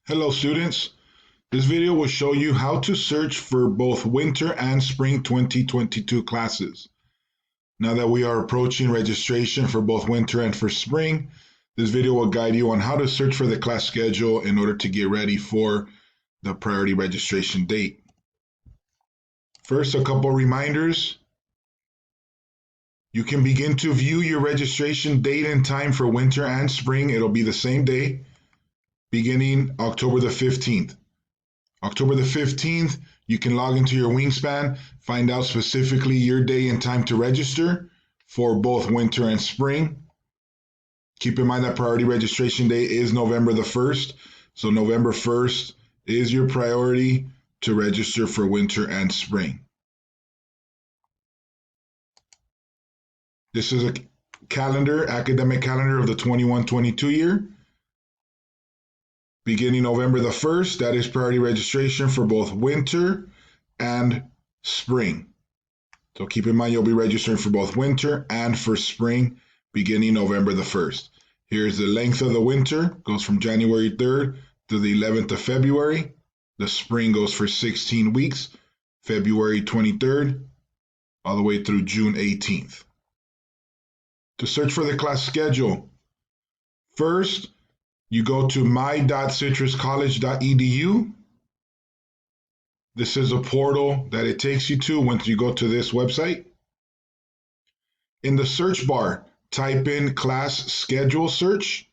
Hello students, this video will show you how to search for both winter and spring 2022 classes. Now that we are approaching registration for both winter and for spring, this video will guide you on how to search for the class schedule in order to get ready for the priority registration date. First, a couple reminders. You can begin to view your registration date and time for winter and spring. It'll be the same day, beginning October the 15th. October the 15th, you can log into your Wingspan, find out specifically your day and time to register for both winter and spring. Keep in mind that priority registration day is November the 1st. So November 1st is your priority to register for winter and spring. This is a academic calendar of the 21-22 year. Beginning November the 1st, that is priority registration for both winter and spring. So keep in mind you'll be registering for both winter and for spring beginning November the 1st. Here's the length of the winter, goes from January 3rd to the 11th of February. The spring goes for 16 weeks, February 23rd, all the way through June 18th. To search for the class schedule, first, you go to my.citruscollege.edu. This is a portal that it takes you to once you go to this website. In the search bar, type in class schedule search.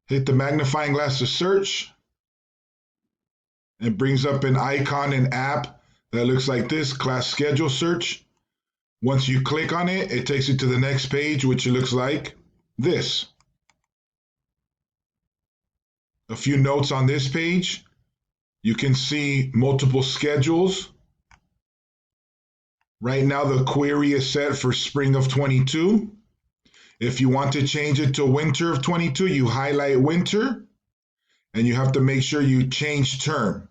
Hit the magnifying glass to search. It brings up an icon and app that looks like this, class schedule search. Once you click on it, it takes you to the next page, which looks like this. A few notes on this page. You can see multiple schedules. Right now, the query is set for spring of 22. If you want to change it to winter of 22, you highlight winter, and you have to make sure you change term.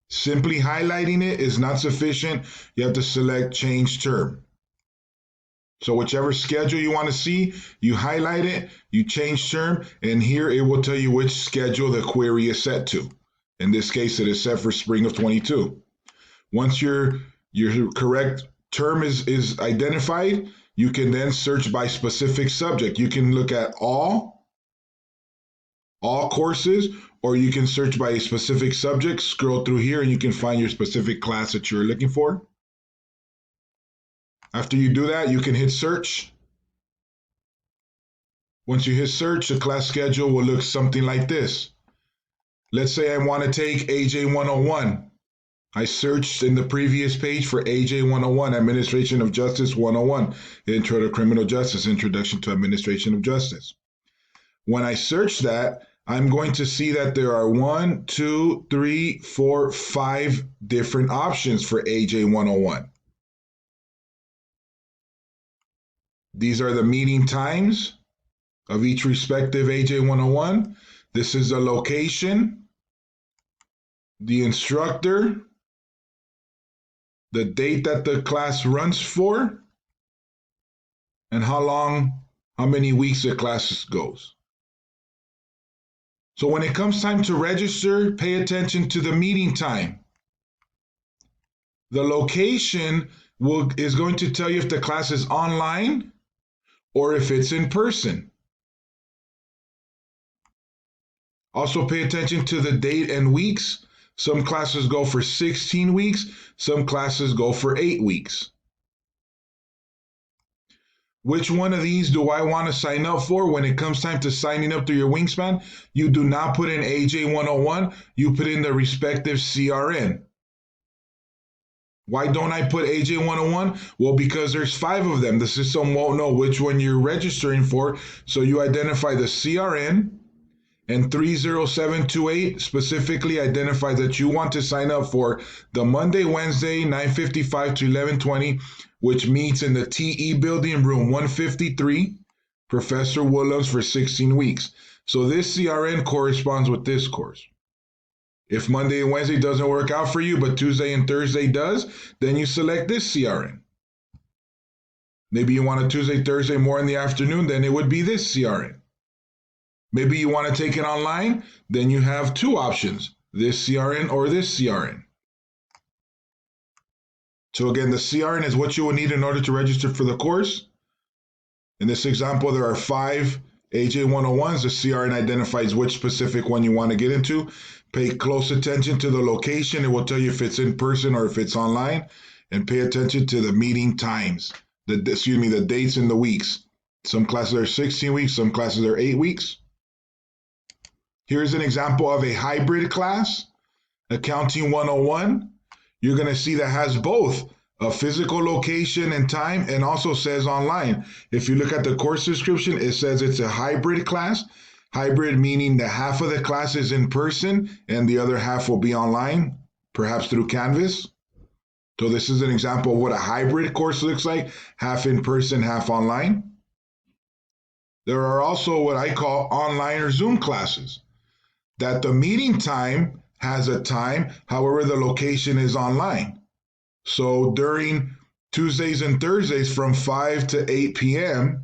Simply highlighting it is not sufficient. You have to select change term. So whichever schedule you want to see, you highlight it, you change term, and here it will tell you which schedule the query is set to. In this case, it is set for spring of 22. Once your correct term is identified, you can then search by specific subject. You can look at all courses, or you can search by a specific subject, scroll through here, and you can find your specific class that you're looking for. After you do that, you can hit search. Once you hit search, the class schedule will look something like this. Let's say I want to take AJ 101. I searched in the previous page for AJ 101, Administration of Justice 101, Intro to Criminal Justice, Introduction to Administration of Justice. When I search that, I'm going to see that there are 1, 2, 3, 4, 5 different options for AJ 101. These are the meeting times of each respective AJ 101. This is the location, the instructor, the date that the class runs for, and how many weeks the class goes. So when it comes time to register, pay attention to the meeting time. The location is going to tell you if the class is online or if it's in person. Also pay attention to the date and weeks. Some classes go for 16 weeks, some classes go for 8 weeks. Which one of these do I want to sign up for? When it comes time to signing up through your Wingspan, you do not put in AJ 101, you put in the respective CRN. Why don't I put AJ 101? Well, because there's 5 of them. The system won't know which one you're registering for, so you identify the CRN, and 30728 specifically identifies that you want to sign up for the Monday, Wednesday, 9:55 to 11:20, which meets in the TE building, room 153, Professor Williams, for 16 weeks. So this CRN corresponds with this course. If Monday and Wednesday doesn't work out for you, but Tuesday and Thursday does, then you select this CRN. Maybe you want a Tuesday, Thursday more in the afternoon, then it would be this CRN. Maybe you want to take it online, then you have two options, this CRN or this CRN. So again, the CRN is what you will need in order to register for the course. In this example, there are 5 AJ101s. The CRN identifies which specific one you want to get into. Pay close attention to the location. It will tell you if it's in person or if it's online. And pay attention to the meeting times, the dates and the weeks. Some classes are 16 weeks, some classes are 8 weeks. Here's an example of a hybrid class, Accounting 101. You're going to see that has both a physical location and time and also says online. If you look at the course description, it says it's a hybrid class. Hybrid meaning that half of the class is in person and the other half will be online, perhaps through Canvas. So this is an example of what a hybrid course looks like, half in person, half online. There are also what I call online or Zoom classes, that the meeting time has a time, however, the location is online. So during Tuesdays and Thursdays from 5 to 8 p.m.,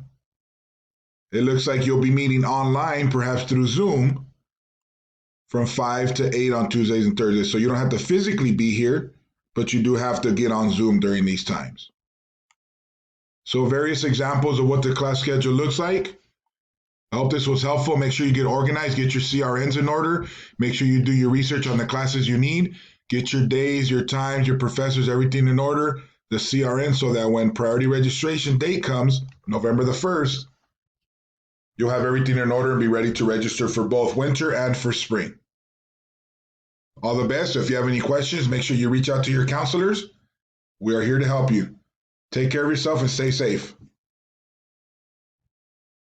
it looks like you'll be meeting online, perhaps through Zoom, from 5 to 8 on Tuesdays and Thursdays. So you don't have to physically be here, but you do have to get on Zoom during these times. So various examples of what the class schedule looks like. I hope this was helpful. Make sure you get organized, get your CRNs in order. Make sure you do your research on the classes you need. Get your days, your times, your professors, everything in order, the CRN, so that when priority registration date comes, November the 1st, you'll have everything in order and be ready to register for both winter and for spring. All the best. If you have any questions, make sure you reach out to your counselors. We are here to help you. Take care of yourself and stay safe.